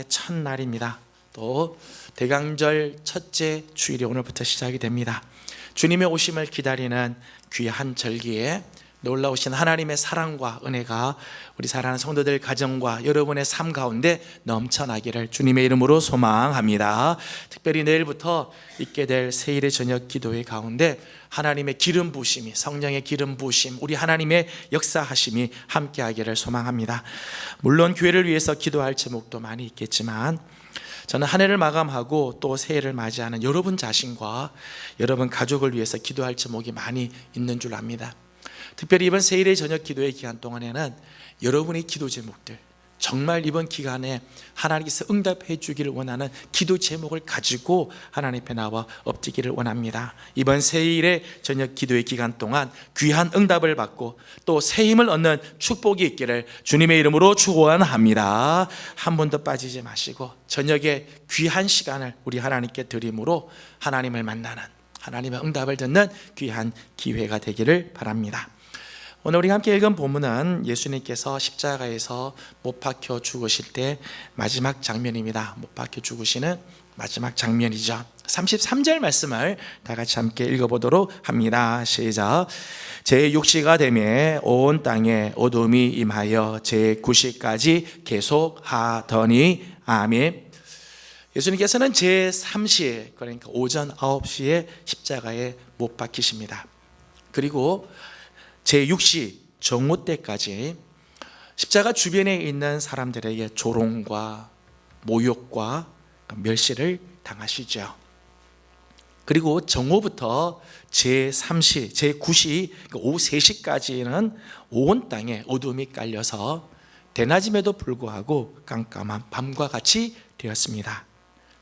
첫날입니다. 또 대강절 첫째 주일이 오늘부터 시작이 됩니다. 주님의 오심을 기다리는 귀한 절기에 놀라우신 하나님의 사랑과 은혜가 우리 사랑하는 성도들 가정과 여러분의 삶 가운데 넘쳐나기를 주님의 이름으로 소망합니다. 특별히 내일부터 있게 될 세일의 저녁 기도회 가운데 하나님의 기름 부으심이, 성령의 기름 부으심, 우리 하나님의 역사하심이 함께하기를 소망합니다. 물론 교회를 위해서 기도할 제목도 많이 있겠지만 저는 한 해를 마감하고 또 새해를 맞이하는 여러분 자신과 여러분 가족을 위해서 기도할 제목이 많이 있는 줄 압니다. 특별히 이번 세일의 저녁 기도의 기간 동안에는 여러분의 기도 제목들, 정말 이번 기간에 하나님께서 응답해 주기를 원하는 기도 제목을 가지고 하나님 앞에 나와 엎드기를 원합니다. 이번 세일의 저녁 기도의 기간 동안 귀한 응답을 받고 또 새 힘을 얻는 축복이 있기를 주님의 이름으로 축원합니다. 한 번도 빠지지 마시고 저녁에 귀한 시간을 우리 하나님께 드림으로 하나님을 만나는, 하나님의 응답을 듣는 귀한 기회가 되기를 바랍니다. 오늘 우리가 함께 읽은 본문은 예수님께서 십자가에서 못 박혀 죽으실 때 마지막 장면입니다. 못 박혀 죽으시는 마지막 장면이죠. 33절 말씀을 다 같이 함께 읽어보도록 합니다. 시작. 제6시가 되매 온 땅에 어둠이 임하여 제9시까지 계속하더니 아멘. 예수님께서는 제3시, 그러니까 오전 9시에 십자가에 못 박히십니다. 그리고 제6시 정오 때까지 십자가 주변에 있는 사람들에게 조롱과 모욕과 멸시를 당하시죠. 그리고 정오부터 제3시, 제9시, 오후 3시까지는 온 땅에 어둠이 깔려서 대낮임에도 불구하고 깜깜한 밤과 같이 되었습니다.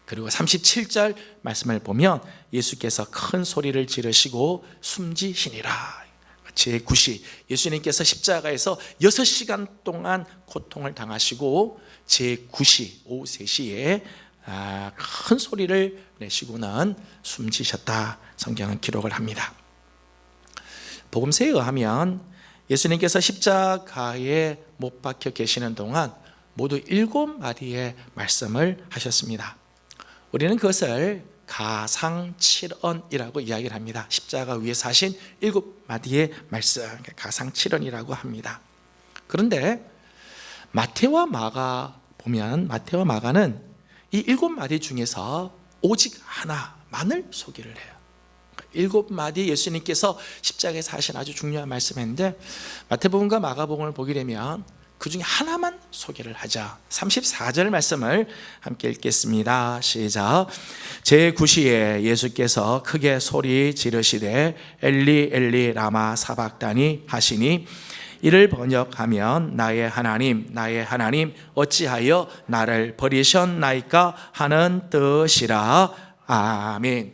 그리고 37절 말씀을 보면 예수께서 큰 소리를 지르시고 숨지시니라. 제9시, 예수님께서 십자가에서 6시간 동안 고통을 당하시고 제9시, 오후 3시에 큰 소리를 내시고는 숨지셨다, 성경은 기록을 합니다. 복음서에 의하면 예수님께서 십자가에 못 박혀 계시는 동안 모두 7마디의 말씀을 하셨습니다. 우리는 그것을 가상칠언이라고 이야기를 합니다. 십자가 위에서 하신 7마디의 말씀, 가상칠언이라고 합니다. 그런데 마태와 마가 보면 마태와 마가는 이 7마디 중에서 오직 하나만을 소개를 해요. 7마디 예수님께서 십자가에서 하신 아주 중요한 말씀인데 마태복음과 마가복음을 보게 되면 그 중에 하나만 소개를 하자. 34절 말씀을 함께 읽겠습니다. 시작. 제9시에 예수께서 크게 소리 지르시되 엘리 엘리 라마 사박다니 하시니 이를 번역하면 나의 하나님 어찌하여 나를 버리셨나이까 하는 뜻이라. 아멘.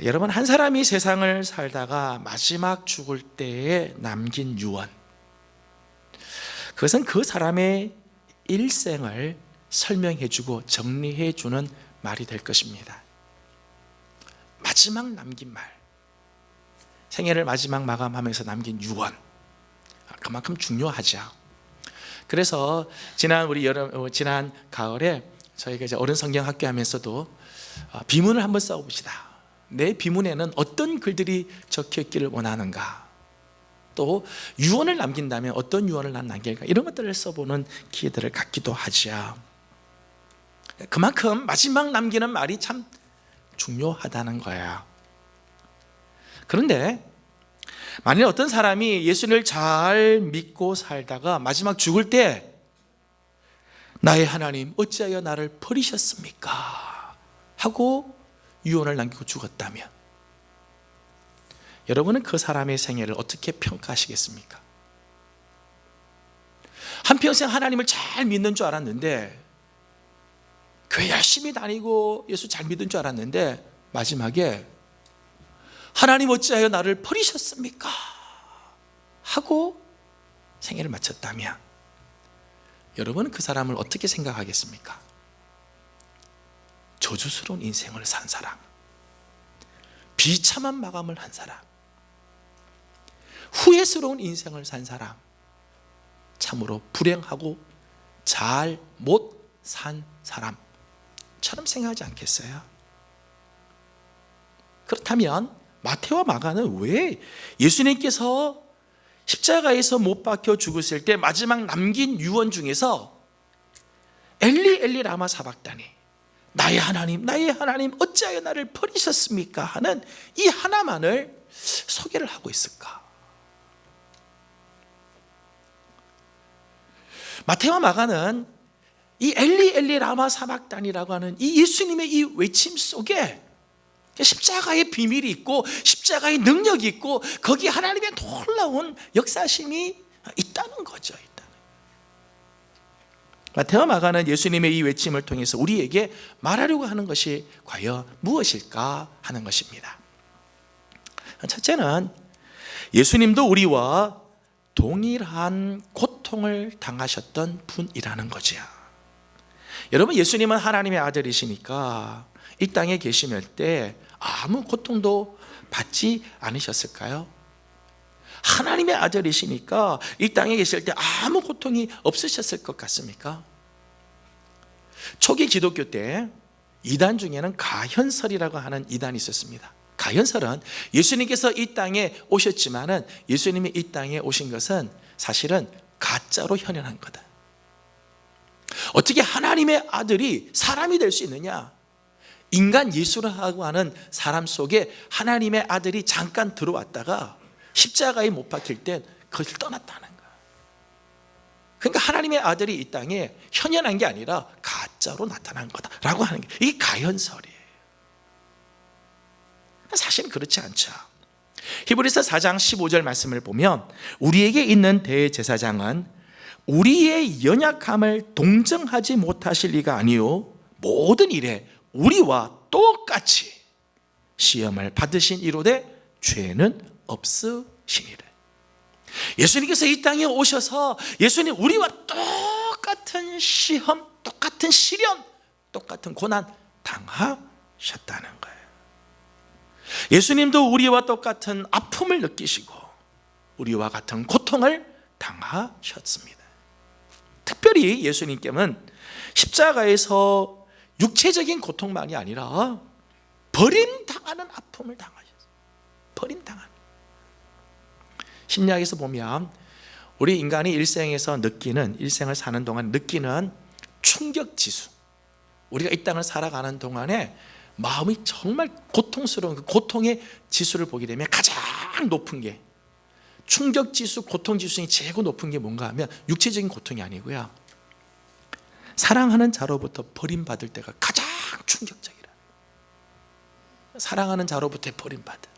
여러분, 한 사람이 세상을 살다가 마지막 죽을 때에 남긴 유언, 그것은 그 사람의 일생을 설명해주고 정리해주는 말이 될 것입니다. 마지막 남긴 말, 생애를 마지막 마감하면서 남긴 유언, 그만큼 중요하죠. 그래서 지난 가을에 저희가 이제 어른 성경 학교 하면서도 비문을 한번 써봅시다. 내 비문에는 어떤 글들이 적혀 있기를 원하는가, 또 유언을 남긴다면 어떤 유언을 난 남길까, 이런 것들을 써보는 기회들을 갖기도 하죠. 그만큼 마지막 남기는 말이 참 중요하다는 거예요. 그런데 만일 어떤 사람이 예수를 잘 믿고 살다가 마지막 죽을 때 나의 하나님 어찌하여 나를 버리셨습니까? 하고 유언을 남기고 죽었다면 여러분은 그 사람의 생애를 어떻게 평가하시겠습니까? 한평생 하나님을 잘 믿는 줄 알았는데, 교회 열심히 다니고 예수 잘 믿는 줄 알았는데 마지막에 하나님 어찌하여 나를 버리셨습니까? 하고 생애를 마쳤다면 여러분은 그 사람을 어떻게 생각하겠습니까? 저주스러운 인생을 산 사람, 비참한 마감을 한 사람, 후회스러운 인생을 산 사람, 참으로 불행하고 잘 못 산 사람처럼 생각하지 않겠어요? 그렇다면 마태와 마가는 왜 예수님께서 십자가에서 못 박혀 죽으실 때 마지막 남긴 유언 중에서 엘리 엘리 라마 사박다니, 나의 하나님 어찌하여 나를 버리셨습니까? 하는 이 하나만을 소개를 하고 있을까? 마태와 마가는 이 엘리 엘리 라마 사박단이라고 하는 이 예수님의 이 외침 속에 십자가의 비밀이 있고 십자가의 능력이 있고 거기 하나님의 놀라운 역사심이 있다는 거죠. 마태와 마가는 예수님의 이 외침을 통해서 우리에게 말하려고 하는 것이 과연 무엇일까 하는 것입니다. 첫째는 예수님도 우리와 동일한 고통을 당하셨던 분이라는 거죠. 여러분, 예수님은 하나님의 아들이시니까 이 땅에 계실 때 아무 고통도 받지 않으셨을까요? 하나님의 아들이시니까 이 땅에 계실 때 아무 고통이 없으셨을 것 같습니까? 초기 기독교 때 이단 중에는 가현설이라고 하는 이단이 있었습니다. 가현설은 예수님께서 이 땅에 오셨지만은 예수님이 이 땅에 오신 것은 사실은 가짜로 현현한 거다. 어떻게 하나님의 아들이 사람이 될 수 있느냐? 인간 예수라고 하는 사람 속에 하나님의 아들이 잠깐 들어왔다가 십자가에 못 박힐 때 그것을 떠났다는 거야. 그러니까 하나님의 아들이 이 땅에 현현한 게 아니라 가짜로 나타난 거다라고 하는 게 이게 가현설이에요. 사실은 그렇지 않죠. 히브리서 4장 15절 말씀을 보면 우리에게 있는 대제사장은 우리의 연약함을 동정하지 못하실 리가 아니요 모든 일에 우리와 똑같이 시험을 받으신 이로되 죄는 없으시니라. 예수님께서 이 땅에 오셔서 예수님 우리와 똑같은 시험, 똑같은 시련, 똑같은 고난 당하셨다는 거예요. 예수님도 우리와 똑같은 아픔을 느끼시고 우리와 같은 고통을 당하셨습니다. 특별히 예수님께는 십자가에서 육체적인 고통만이 아니라 버림당하는 아픔을 당하셨어요. 버림당하는. 심리학에서 보면 우리 인간이 일생을 사는 동안 느끼는 충격지수, 우리가 이 땅을 살아가는 동안에 마음이 정말 고통스러운 그 고통의 지수를 보게 되면 가장 높은 게 충격지수, 고통지수 제일 높은 게 뭔가 하면 육체적인 고통이 아니고요, 사랑하는 자로부터 버림받을 때가 가장 충격적이라. 사랑하는 자로부터 버림받을,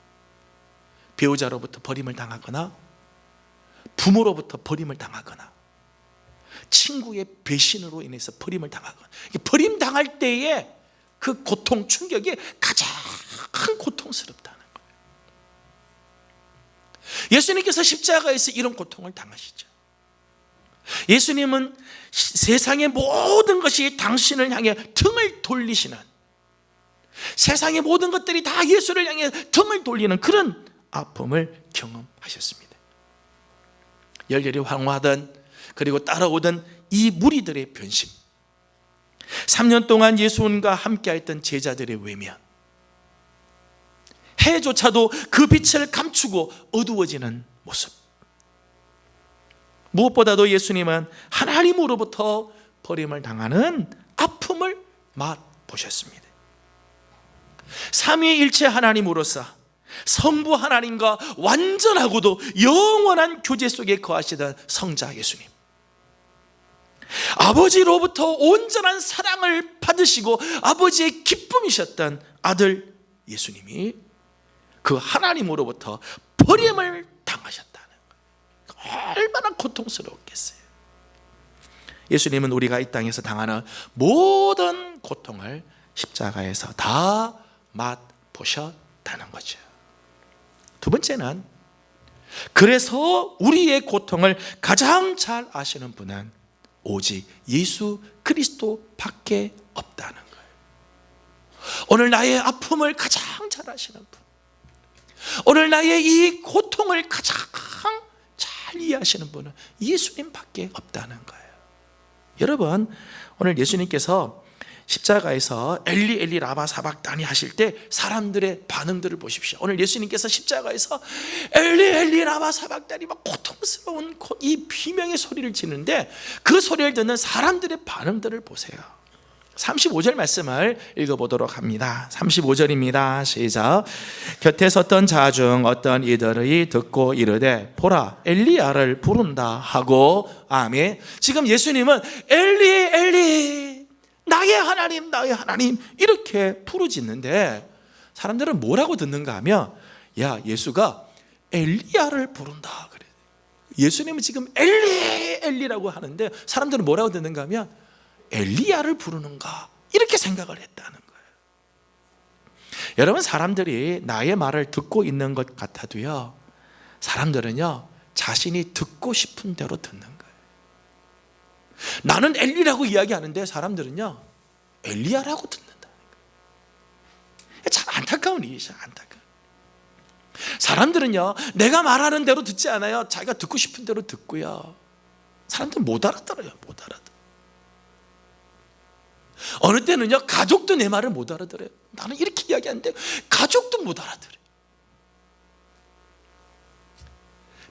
배우자로부터 버림을 당하거나 부모로부터 버림을 당하거나 친구의 배신으로 인해서 버림을 당하거나, 버림당할 때의 그 고통, 충격이 가장 고통스럽다는 거예요. 예수님께서 십자가에서 이런 고통을 당하시죠. 예수님은 세상의 모든 것이 당신을 향해 등을 돌리시는, 세상의 모든 것들이 다 예수를 향해 등을 돌리는 그런 아픔을 경험하셨습니다. 열렬히 환호하던 그리고 따라오던 이 무리들의 변심, 3년 동안 예수님과 함께했던 제자들의 외면, 해조차도 그 빛을 감추고 어두워지는 모습, 무엇보다도 예수님은 하나님으로부터 버림을 당하는 아픔을 맛보셨습니다. 삼위일체 하나님으로서 성부 하나님과 완전하고도 영원한 교제 속에 거하시던 성자 예수님, 아버지로부터 온전한 사랑을 받으시고 아버지의 기쁨이셨던 아들 예수님이 그 하나님으로부터 버림을 당하셨다는 거예요. 얼마나 고통스러웠겠어요. 예수님은 우리가 이 땅에서 당하는 모든 고통을 십자가에서 다 맛보셨다는 거죠. 두 번째는, 그래서 우리의 고통을 가장 잘 아시는 분은 오직 예수 그리스도밖에 없다는 거예요. 오늘 나의 아픔을 가장 잘 아시는 분, 오늘 나의 이 고통을 가장 잘 이해하시는 분은 예수님밖에 없다는 거예요. 여러분, 오늘 예수님께서 십자가에서 엘리 엘리 라마 사박다니 하실 때 사람들의 반응들을 보십시오. 오늘 예수님께서 십자가에서 엘리 엘리 라마 사박다니 막 고통스러운 이 비명의 소리를 지르는데 그 소리를 듣는 사람들의 반응들을 보세요. 35절 말씀을 읽어보도록 합니다. 35절입니다. 시작. 곁에 섰던 자 중 어떤 이들이 듣고 이르되 보라 엘리야를 부른다 하고 아멘. 지금 예수님은 엘리 엘리 나의 하나님 나의 하나님 이렇게 부르짖는데 사람들은 뭐라고 듣는가 하면 야 예수가 엘리야를 부른다 그래. 예수님은 지금 엘리 엘리라고 하는데 사람들은 뭐라고 듣는가 하면 엘리야를 부르는가 이렇게 생각을 했다는 거예요. 여러분, 사람들이 나의 말을 듣고 있는 것 같아도요, 사람들은요 자신이 듣고 싶은 대로 듣는 거예요. 나는 엘리라고 이야기하는데 사람들은요 엘리야라고 듣는다는 거예요. 참 안타까운 일이죠. 안타까운. 사람들은요 내가 말하는 대로 듣지 않아요. 자기가 듣고 싶은 대로 듣고요, 사람들은 못 알아들어요. 못 알아들어요. 어느 때는요 가족도 내 말을 못 알아들어요. 나는 이렇게 이야기하는데 가족도 못 알아들어요.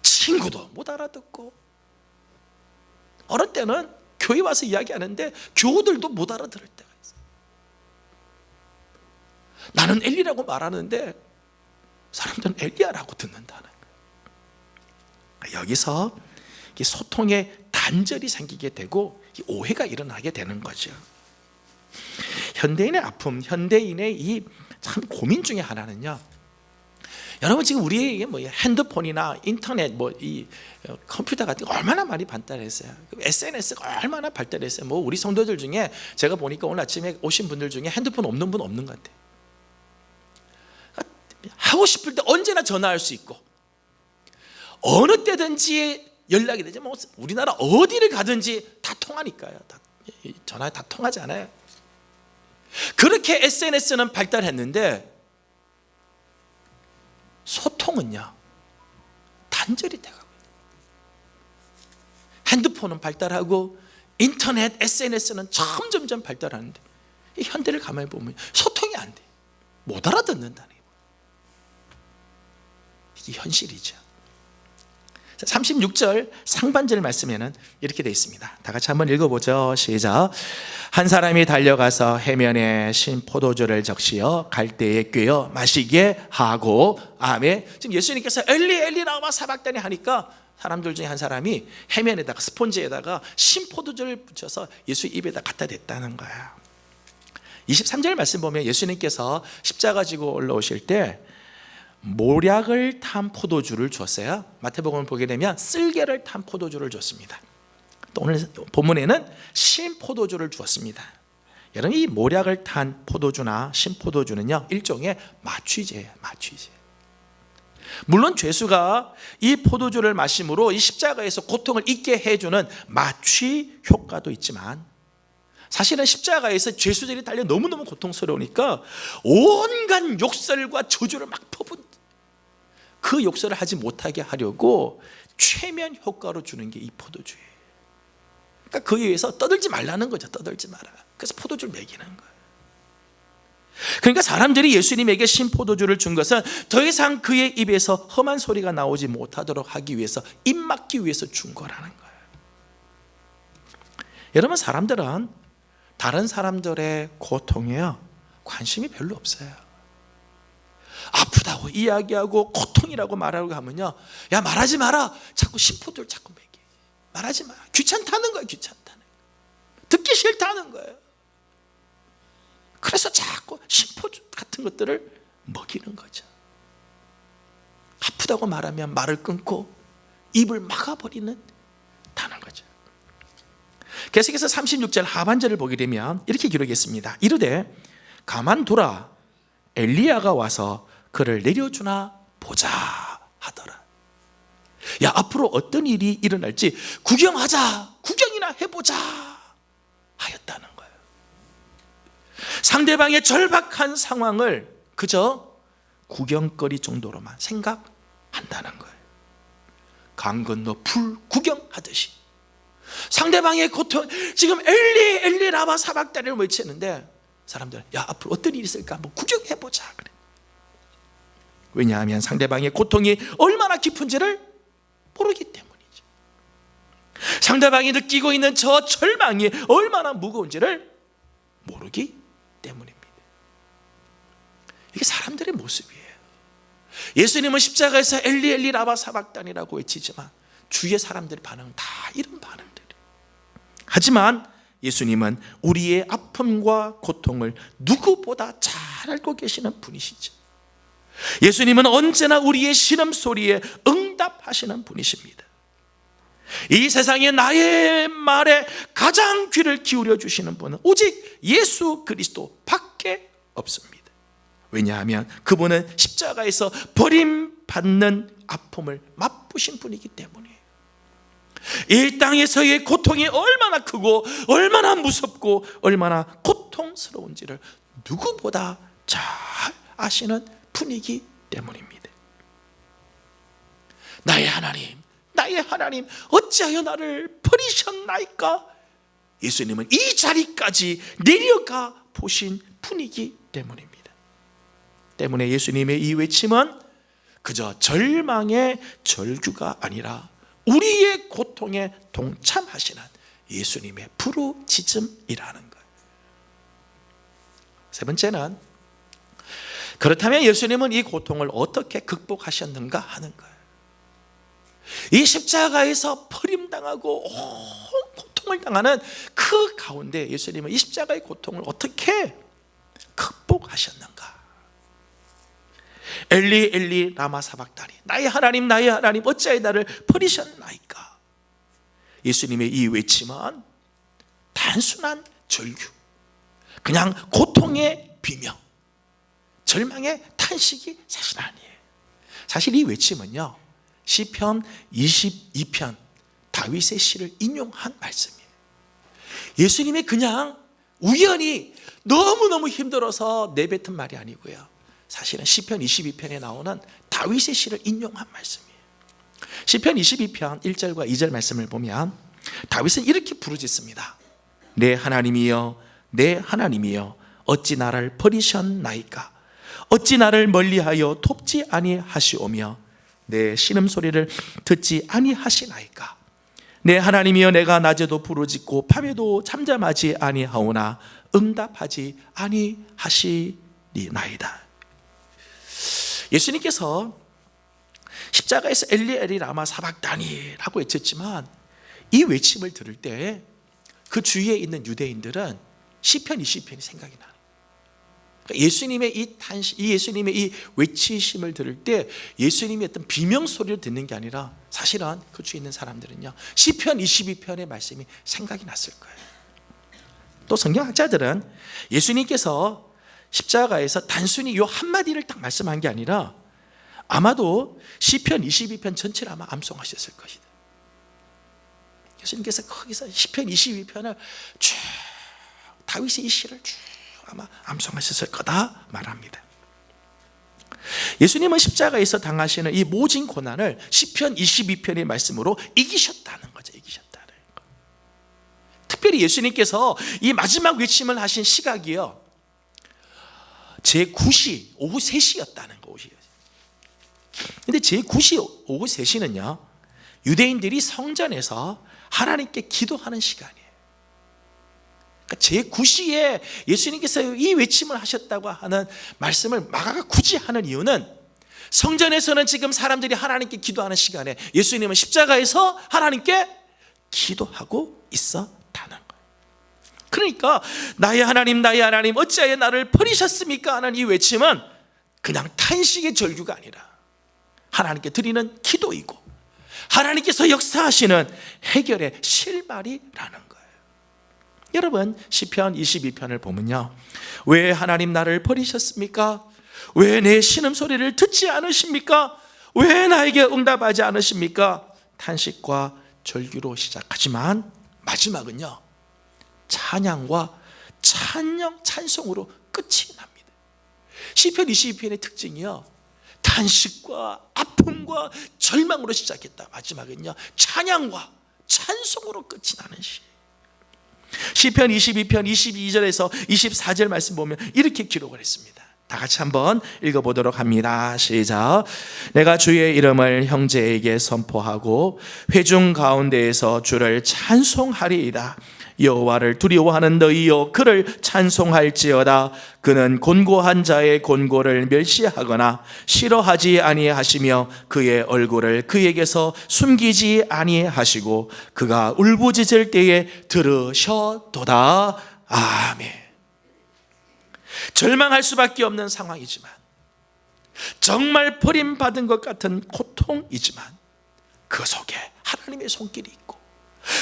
친구도 못 알아듣고, 어느 때는 교회 와서 이야기하는데 교우들도 못 알아들을 때가 있어요. 나는 엘리라고 말하는데 사람들은 엘리야라고 듣는다는 거예요. 여기서 소통에 단절이 생기게 되고 오해가 일어나게 되는 거죠. 현대인의 아픔, 현대인의 이 참 고민 중에 하나는요, 여러분 지금 우리에게 뭐 핸드폰이나 인터넷, 뭐 이 컴퓨터 같은 거 얼마나 많이 발달했어요. SNS가 얼마나 발달했어요. 뭐 우리 성도들 중에 제가 보니까 오늘 아침에 오신 분들 중에 핸드폰 없는 분 없는 것 같아요. 하고 싶을 때 언제나 전화할 수 있고 어느 때든지 연락이 되죠. 뭐 우리나라 어디를 가든지 다 통하니까요. 다 전화에 다 통하지 않아요. 그렇게 SNS는 발달했는데 소통은요 단절이 돼가고 있어요. 핸드폰은 발달하고 인터넷, SNS는 점점 발달하는데 이 현대를 가만히 보면 소통이 안 돼. 못 알아듣는다는 거예요. 이게 현실이죠. 36절 상반절 말씀에는 이렇게 되어 있습니다. 다 같이 한번 읽어보죠. 시작. 한 사람이 달려가서 해면에 신 포도주를 적시어 갈대에 꿰어 마시게 하고 아멘. 지금 예수님께서 엘리 엘리 라마 사박다니 하니까 사람들 중에 한 사람이 해면에다가 스폰지에다가 신 포도주를 붙여서 예수 입에다 갖다 댔다는 거야. 23절 말씀 보면 예수님께서 십자가 지고 올라오실 때 모략을 탄 포도주를 줬어요. 마태복음을 보게 되면 쓸개를 탄 포도주를 줬습니다. 또 오늘 본문에는 신 포도주를 주었습니다. 여러분, 이 모략을 탄 포도주나 신 포도주는요 일종의 마취제예요. 마취제. 물론 죄수가 이 포도주를 마심으로 이 십자가에서 고통을 잊게 해주는 마취 효과도 있지만, 사실은 십자가에서 죄수들이 달려 너무너무 고통스러우니까 온갖 욕설과 저주를 막 퍼붓는, 그 욕설을 하지 못하게 하려고 최면 효과로 주는 게 이 포도주예요. 그러니까 그에 의해서 떠들지 말라는 거죠. 떠들지 마라. 그래서 포도주를 먹이는 거예요. 그러니까 사람들이 예수님에게 신포도주를 준 것은 더 이상 그의 입에서 험한 소리가 나오지 못하도록 하기 위해서, 입 막기 위해서 준 거라는 거예요. 여러분, 사람들은 다른 사람들의 고통에요 관심이 별로 없어요. 아프다고 이야기하고 고통이라고 말하려고 하면요, 야 말하지 마라. 자꾸 신포도를 자꾸 먹여. 말하지 마. 귀찮다는 거예요. 귀찮다는 거예요. 듣기 싫다는 거예요. 그래서 자꾸 신포도 같은 것들을 먹이는 거죠. 아프다고 말하면 말을 끊고 입을 막아버리는 다는 거죠. 계속해서 36절 하반절을 보게 되면 이렇게 기록했습니다. 이르되 가만두라, 엘리야가 와서 그를 내려주나 보자 하더라. 야, 앞으로 어떤 일이 일어날지 구경하자, 구경이나 해보자 하였다는 거예요. 상대방의 절박한 상황을 그저 구경거리 정도로만 생각한다는 거예요. 강 건너 풀 구경하듯이 상대방의 고통, 지금 엘리 엘리 라마 사박다니를 외치는데 사람들은 야 앞으로 어떤 일이 있을까 한번 구경해보자 그래. 왜냐하면 상대방의 고통이 얼마나 깊은지를 모르기 때문이죠. 상대방이 느끼고 있는 저 절망이 얼마나 무거운지를 모르기 때문입니다. 이게 사람들의 모습이에요. 예수님은 십자가에서 엘리 엘리 라마 사박단이라고 외치지만 주위의 사람들의 반응은 다 이런 반응들이에요. 하지만 예수님은 우리의 아픔과 고통을 누구보다 잘 알고 계시는 분이시죠. 예수님은 언제나 우리의 신음소리에 응답하시는 분이십니다. 이 세상에 나의 말에 가장 귀를 기울여 주시는 분은 오직 예수 그리스도 밖에 없습니다. 왜냐하면 그분은 십자가에서 버림받는 아픔을 맛보신 분이기 때문이에요. 이 땅에서의 고통이 얼마나 크고 얼마나 무섭고 얼마나 고통스러운지를 누구보다 잘 아시는 분이기 때문입니다. 나의 하나님 어찌하여 나를 버리셨나이까? 예수님은 이 자리까지 내려가 보신 분이기 때문입니다. 때문에 예수님의 이 외침은 그저 절망의 절규가 아니라 우리의 고통에 동참하시는 예수님의 부르짖음이라는 거예요. 세 번째는 그렇다면 예수님은 이 고통을 어떻게 극복하셨는가 하는 거예요. 이 십자가에서 버림당하고 온 고통을 당하는 그 가운데 예수님은 이 십자가의 고통을 어떻게 극복하셨는가? 엘리 엘리 라마 사박다니 나의 하나님 어찌하여 나를 버리셨나이까? 예수님의 이 외침은 단순한 절규, 그냥 고통의 비명, 절망의 탄식이 사실 아니에요. 사실 이 외침은요 시편 22편 다윗의 시를 인용한 말씀이에요. 예수님이 그냥 우연히 너무너무 힘들어서 내뱉은 말이 아니고요, 사실은 시편 22편에 나오는 다윗의 시를 인용한 말씀이에요. 시편 22편 1절과 2절 말씀을 보면 다윗은 이렇게 부르짖습니다. 내 하나님이여 내 하나님이여 어찌 나를 버리셨나이까? 어찌 나를 멀리하여 돕지 아니하시오며 내 신음소리를 듣지 아니하시나이까? 내 하나님이여 내가 낮에도 부르짖고 밤에도 잠잠하지 아니하오나 응답하지 아니하시리나이다. 예수님께서 십자가에서 엘리 엘리 라마 사박다니라고 외쳤지만 이 외침을 들을 때 그 주위에 있는 유대인들은 시편 20편이 생각이 나요. 그러니까 예수님의 예수님의 이 외치심을 들을 때 예수님의 어떤 비명 소리를 듣는 게 아니라 사실은 그 주위에 있는 사람들은요 시편 22편의 말씀이 생각이 났을 거예요. 또 성경학자들은 예수님께서 십자가에서 단순히 이 한마디를 딱 말씀한 게 아니라 아마도 시편 22편 전체를 아마 암송하셨을 것이다. 예수님께서 거기서 시편 22편을 쭉 다윗의 이 시를 쭉 아마 암송하셨을 거다 말합니다. 예수님은 십자가에서 당하시는 이 모진 고난을 시편 22편의 말씀으로 이기셨다는 거죠. 이기셨다는 거. 특별히 예수님께서 이 마지막 외침을 하신 시각이요 제9시 오후 3시였다는 거. 근데 제9시 오후 3시는요 유대인들이 성전에서 하나님께 기도하는 시간이에요. 그러니까 제9시에 예수님께서 이 외침을 하셨다고 하는 말씀을 마가가 굳이 하는 이유는 성전에서는 지금 사람들이 하나님께 기도하는 시간에 예수님은 십자가에서 하나님께 기도하고 있었다는 거예요. 그러니까 나의 하나님 어찌하여 나를 버리셨습니까? 하는 이 외침은 그냥 탄식의 절규가 아니라 하나님께 드리는 기도이고 하나님께서 역사하시는 해결의 실마리라는 거예요. 여러분 시편 22편을 보면요 왜 하나님 나를 버리셨습니까? 왜 내 신음소리를 듣지 않으십니까? 왜 나에게 응답하지 않으십니까? 탄식과 절규로 시작하지만 마지막은요 찬양과 찬송으로 끝이 납니다. 시편 22편의 특징이요 탄식과 아픔과 절망으로 시작했다. 마지막은요 찬양과 찬송으로 끝이 나는 시. 시편 22편 22절에서 24절 말씀 보면 이렇게 기록을 했습니다. 다 같이 한번 읽어보도록 합니다. 시작. 내가 주의 이름을 형제에게 선포하고 회중 가운데에서 주를 찬송하리이다. 여호와를 두려워하는 너희여 그를 찬송할지어다. 그는 곤고한 자의 곤고를 멸시하거나 싫어하지 아니하시며 그의 얼굴을 그에게서 숨기지 아니하시고 그가 울부짖을 때에 들으셔도다. 아멘. 절망할 수밖에 없는 상황이지만, 정말 버림받은 것 같은 고통이지만, 그 속에 하나님의 손길이 있고,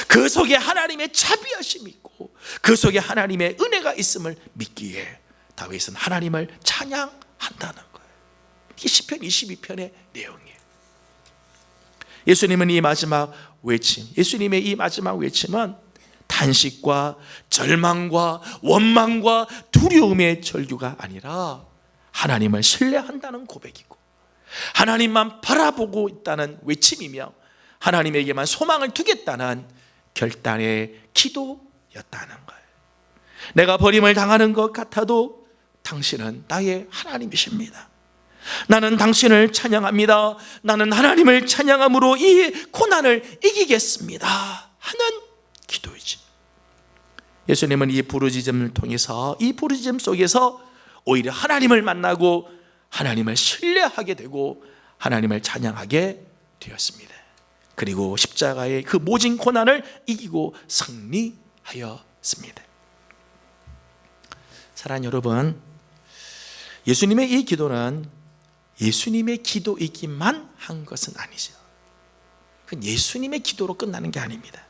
그 속에 하나님의 자비하심이 있고, 그 속에 하나님의 은혜가 있음을 믿기에 다윗은 하나님을 찬양한다는 거예요. 이게 시편 22편의 내용이에요. 예수님은 이 마지막 외침, 예수님의 이 마지막 외침은 탄식과 절망과 원망과 두려움의 절규가 아니라 하나님을 신뢰한다는 고백이고, 하나님만 바라보고 있다는 외침이며, 하나님에게만 소망을 두겠다는 결단의 기도였다는 거예요. 내가 버림을 당하는 것 같아도 당신은 나의 하나님이십니다. 나는 당신을 찬양합니다. 나는 하나님을 찬양함으로 이 고난을 이기겠습니다 하는 기도이지. 예수님은 이 부르짖음을 통해서, 이 부르짖음 속에서 오히려 하나님을 만나고 하나님을 신뢰하게 되고 하나님을 찬양하게 되었습니다. 그리고 십자가의 그 모진 고난을 이기고 승리하였습니다. 사랑하는 여러분, 예수님의 이 기도는 예수님의 기도이기만 한 것은 아니죠. 그건 예수님의 기도로 끝나는 게 아닙니다.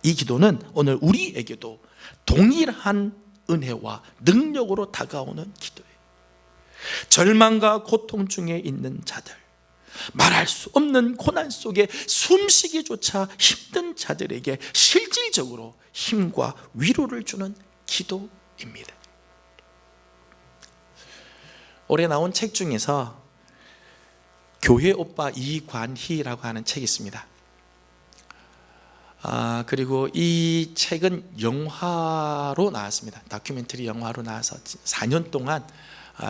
이 기도는 오늘 우리에게도 동일한 은혜와 능력으로 다가오는 기도예요. 절망과 고통 중에 있는 자들, 말할 수 없는 고난 속에 숨쉬기조차 힘든 자들에게 실질적으로 힘과 위로를 주는 기도입니다. 올해 나온 책 중에서 교회 오빠 이관희라고 하는 책이 있습니다. 그리고 이 책은 영화로 나왔습니다. 다큐멘터리 영화로 나와서 4년 동안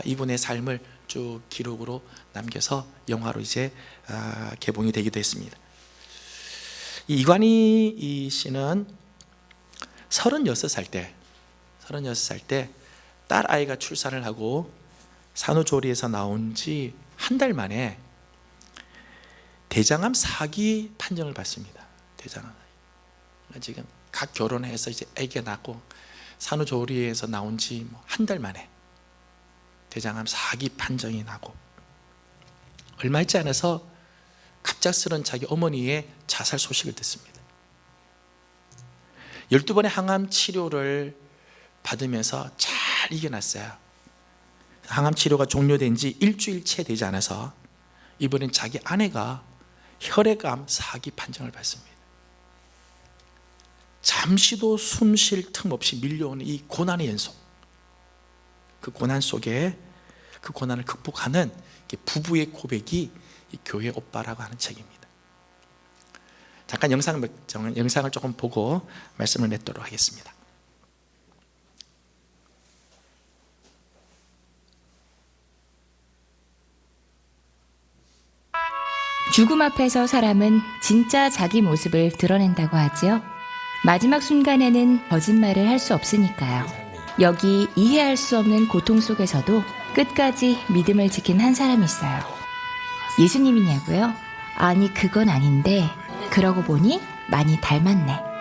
이분의 삶을 쭉 기록으로 남겨서 영화로 이제 개봉이 되기도 했습니다. 이관희 씨는 36살 때 딸 아이가 출산을 하고 산후조리에서 나온 지 한 달 만에 대장암 4기 판정을 받습니다. 대장암. 지금 각 결혼해서 이제 아기가 낳고 산후조리에서 나온 지 한 달 만에 대장암 4기 판정이 나고, 얼마 있지 않아서 갑작스런 자기 어머니의 자살 소식을 듣습니다. 12번의 항암 치료를 받으면서 잘 이겨냈어요. 항암 치료가 종료된 지 일주일 채 되지 않아서 이번엔 자기 아내가 혈액암 4기 판정을 받습니다. 잠시도 숨 쉴 틈 없이 밀려오는 이 고난의 연속, 그 고난 속에 그 고난을 극복하는 부부의 고백이 이 교회 오빠라고 하는 책입니다. 잠깐 영상을 조금 보고 말씀을 맺도록 하겠습니다. 죽음 앞에서 사람은 진짜 자기 모습을 드러낸다고 하지요. 마지막 순간에는 거짓말을 할 수 없으니까요. 여기 이해할 수 없는 고통 속에서도 끝까지 믿음을 지킨 한 사람이 있어요. 예수님이냐고요? 아니, 그건 아닌데 그러고 보니 많이 닮았네.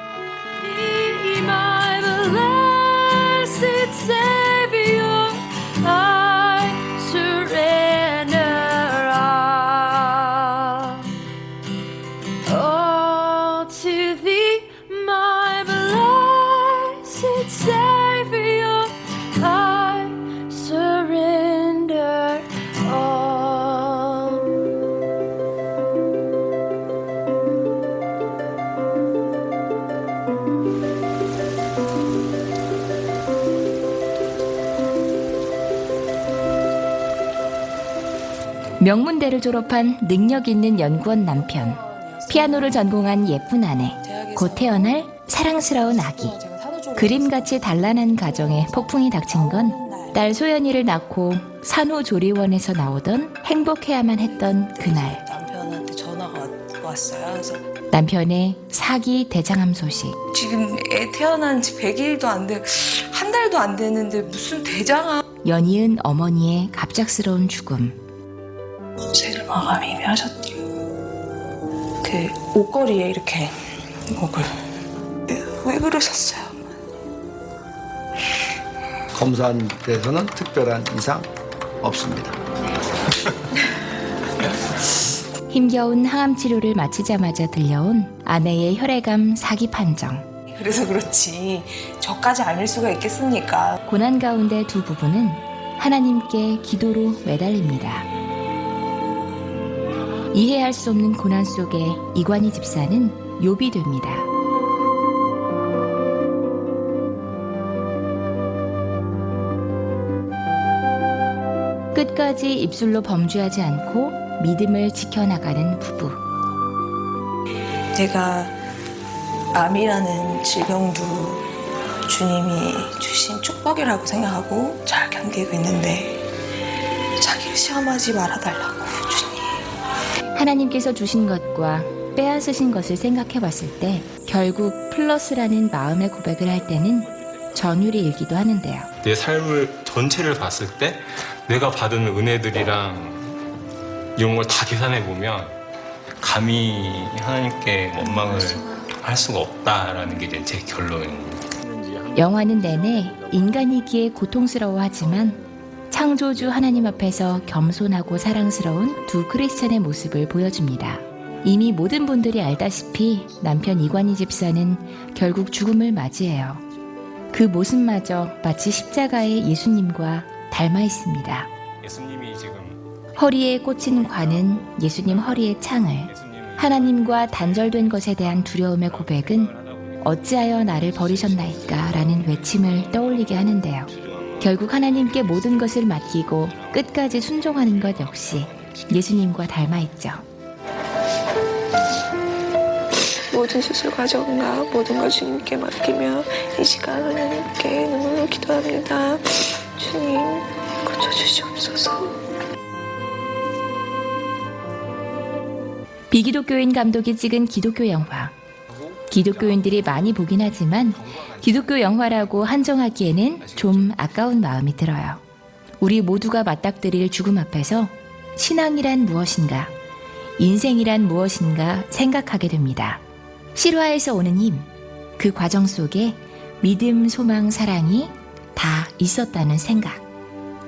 명문대를 졸업한 능력 있는 연구원 남편, 피아노를 전공한 예쁜 아내, 곧 태어날 사랑스러운 아기. 그림같이 단란한 가정에 폭풍이 닥친 건 딸 소연이를 낳고 산후조리원에서 나오던 행복해야만 했던 그날. 남편한테 전화가 왔어요. 그래서 남편의 사기 대장암 소식. 지금 애 태어난 지 100일도 안 돼, 한 달도 안 됐는데 무슨 대장암. 연이은 어머니의 갑작스러운 죽음. 세르마가 이미 하셨죠. 그 옷걸이에 이렇게 목을. 왜 그러셨어요? 검사한 데서는 특별한 이상 없습니다. 힘겨운 항암 치료를 마치자마자 들려온 아내의 혈액암 사기 판정. 그래서 그렇지 저까지 아닐 수가 있겠습니까? 고난 가운데 두 부부는 하나님께 기도로 매달립니다. 이해할 수 없는 고난 속에 이관희 집사는 욥이 됩니다. 끝까지 입술로 범죄하지 않고 믿음을 지켜나가는 부부. 내가 암이라는 질병도 주님이 주신 축복이라고 생각하고 잘 견디고 있는데 자기를 시험하지 말아달라고 주님. 하나님께서 주신 것과 빼앗으신 것을 생각해 봤을 때 결국 플러스라는 마음의 고백을 할 때는 전율이 일기도 하는데요. 내 삶을 전체를 봤을 때 내가 받은 은혜들이랑 이런 걸 다 계산해 보면 감히 하나님께 원망을 할 수가 없다라는 게 이제 제 결론입니다. 영화는 내내 인간이기에 고통스러워하지만 창조주 하나님 앞에서 겸손하고 사랑스러운 두 크리스찬의 모습을 보여줍니다. 이미 모든 분들이 알다시피 남편 이관희 집사는 결국 죽음을 맞이해요. 그 모습마저 마치 십자가의 예수님과 닮아 있습니다. 예수님이 지금 허리에 꽂힌 관은 예수님 허리의 창을, 하나님과 단절된 것에 대한 두려움의 고백은 어찌하여 나를 버리셨나이까 라는 외침을 떠올리게 하는데요. 결국 하나님께 모든 것을 맡기고 끝까지 순종하는 것 역시 예수님과 닮아 있죠. 모든 수술 과정과 모든 걸 주님께 맡기며 이 시간 하나님께 눈물로 기도합니다. 주님 고쳐주시옵소서. 비기독교인 감독이 찍은 기독교 영화. 기독교인들이 많이 보긴 하지만 기독교 영화라고 한정하기에는 좀 아까운 마음이 들어요. 우리 모두가 맞닥뜨릴 죽음 앞에서 신앙이란 무엇인가, 인생이란 무엇인가 생각하게 됩니다. 실화에서 오는 힘, 그 과정 속에 믿음, 소망, 사랑이 다 있었다는 생각.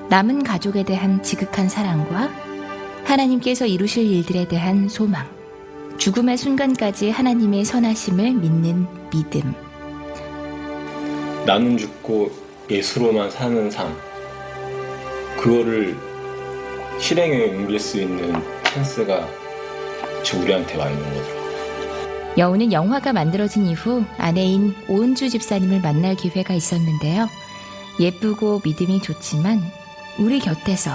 남은 가족에 대한 지극한 사랑과 하나님께서 이루실 일들에 대한 소망. 죽음의 순간까지 하나님의 선하심을 믿는 믿음. 나는 죽고 예수로만 사는 삶, 그거를 실행에 옮길 수 있는 찬스가 지금 우리한테 와 있는 거죠. 여우는 영화가 만들어진 이후 아내인 오은주 집사님을 만날 기회가 있었는데요. 예쁘고 믿음이 좋지만 우리 곁에서,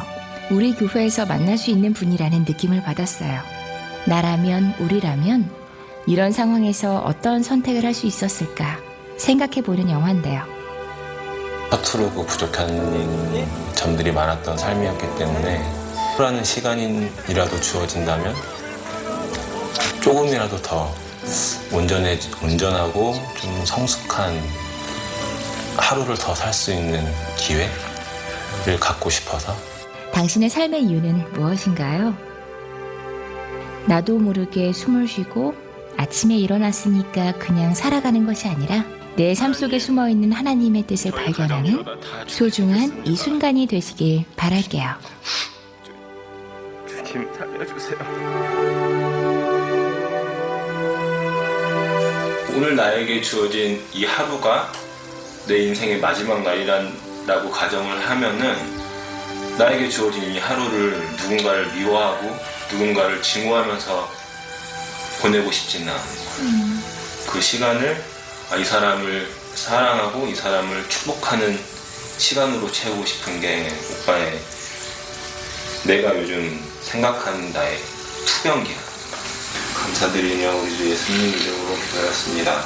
우리 교회에서 만날 수 있는 분이라는 느낌을 받았어요. 나라면, 우리라면 이런 상황에서 어떤 선택을 할 수 있었을까 생각해보는 영화인데요. 서투르고 부족한 점들이 많았던 삶이었기 때문에 라는 시간이라도 주어진다면 조금이라도 더 온전하고 좀 성숙한 하루를 더 살 수 있는 기회를 갖고 싶어서. 당신의 삶의 이유는 무엇인가요? 나도 모르게 숨을 쉬고 아침에 일어났으니까 그냥 살아가는 것이 아니라 내 삶 속에 숨어있는 하나님의 뜻을 발견하는 소중한 이 순간이 되시길 바랄게요. 주님 살려주세요. 오늘 나에게 주어진 이 하루가 내 인생의 마지막 날이라고 가정을 하면은 나에게 주어진 이 하루를 누군가를 미워하고 누군가를 증오하면서 보내고 싶지는 않은 거예요. 그 시간을 이 사람을 사랑하고 이 사람을 축복하는 시간으로 채우고 싶은 게 오빠의, 내가 요즘 생각하는 나의 투병기야. 감사드리며 우리 주 예수님 이름으로 기도하였습니다.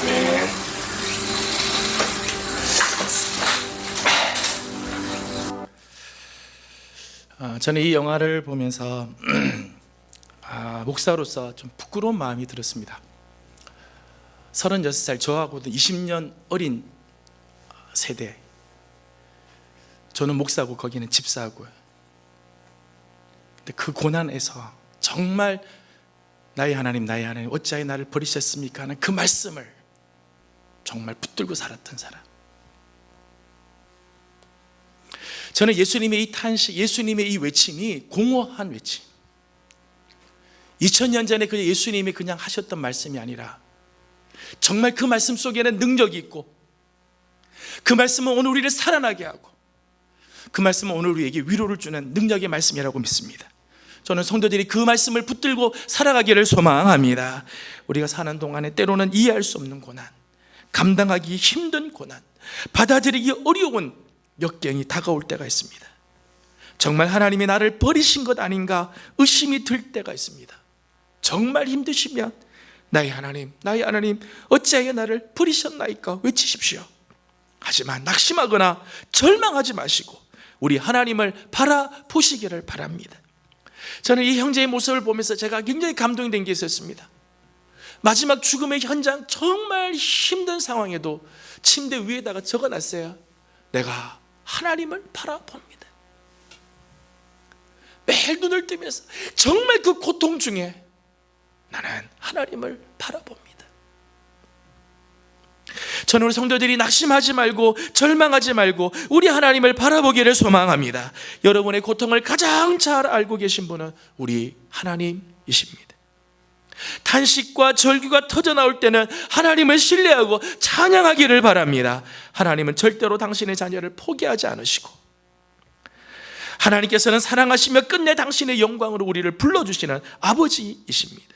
아멘. 저는 이 영화를 보면서 목사로서 좀 부끄러운 마음이 들었습니다. 36살, 저하고도 20년 어린 세대. 저는 목사고 거기는 집사고요. 근데 그 고난에서 정말 나의 하나님 어찌하여 나를 버리셨습니까 하는 그 말씀을 정말 붙들고 살았던 사람. 저는 예수님의 이 탄식, 예수님의 이 외침이 공허한 외침, 2000년 전에 그 예수님이 그냥 하셨던 말씀이 아니라 정말 그 말씀 속에는 능력이 있고, 그 말씀은 오늘 우리를 살아나게 하고, 그 말씀은 오늘 우리에게 위로를 주는 능력의 말씀이라고 믿습니다. 저는 성도들이 그 말씀을 붙들고 살아가기를 소망합니다. 우리가 사는 동안에 때로는 이해할 수 없는 고난, 감당하기 힘든 고난, 받아들이기 어려운 역경이 다가올 때가 있습니다. 정말 하나님이 나를 버리신 것 아닌가 의심이 들 때가 있습니다. 정말 힘드시면 나의 하나님 어찌하여 나를 버리셨나이까 외치십시오. 하지만 낙심하거나 절망하지 마시고 우리 하나님을 바라보시기를 바랍니다. 저는 이 형제의 모습을 보면서 제가 굉장히 감동이 된 게 있었습니다. 마지막 죽음의 현장, 정말 힘든 상황에도 침대 위에다가 적어놨어요. 내가 하나님을 바라봅니다. 매일 눈을 뜨면서 정말 그 고통 중에 나는 하나님을 바라봅니다. 저는 우리 성도들이 낙심하지 말고 절망하지 말고 우리 하나님을 바라보기를 소망합니다. 여러분의 고통을 가장 잘 알고 계신 분은 우리 하나님이십니다. 탄식과 절규가 터져나올 때는 하나님을 신뢰하고 찬양하기를 바랍니다. 하나님은 절대로 당신의 자녀를 포기하지 않으시고, 하나님께서는 사랑하시며 끝내 당신의 영광으로 우리를 불러주시는 아버지이십니다.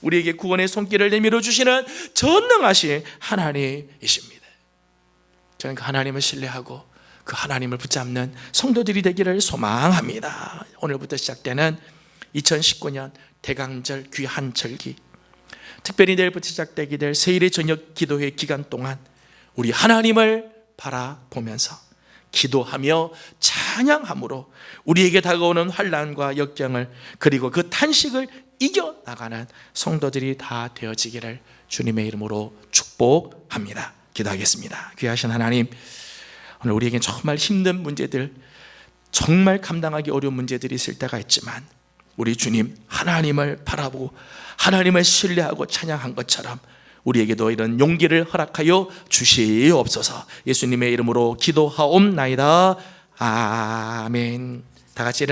우리에게 구원의 손길을 내밀어 주시는 전능하신 하나님이십니다. 저는 그 하나님을 신뢰하고 그 하나님을 붙잡는 성도들이 되기를 소망합니다. 오늘부터 시작되는 2019년 대강절 귀한 절기, 특별히 내일부터 시작되게 될 세일의 저녁 기도회 기간 동안 우리 하나님을 바라보면서 기도하며 찬양함으로 우리에게 다가오는 환난과 역경을, 그리고 그 탄식을 이겨나가는 성도들이 다 되어지기를 주님의 이름으로 축복합니다. 기도하겠습니다. 귀하신 하나님, 오늘 우리에게 정말 힘든 문제들, 정말 감당하기 어려운 문제들이 있을 때가 있지만 우리 주님 하나님을 바라보고 하나님을 신뢰하고 찬양한 것처럼 우리에게도 이런 용기를 허락하여 주시옵소서. 예수님의 이름으로 기도하옵나이다. 아멘. 다 같이 일어나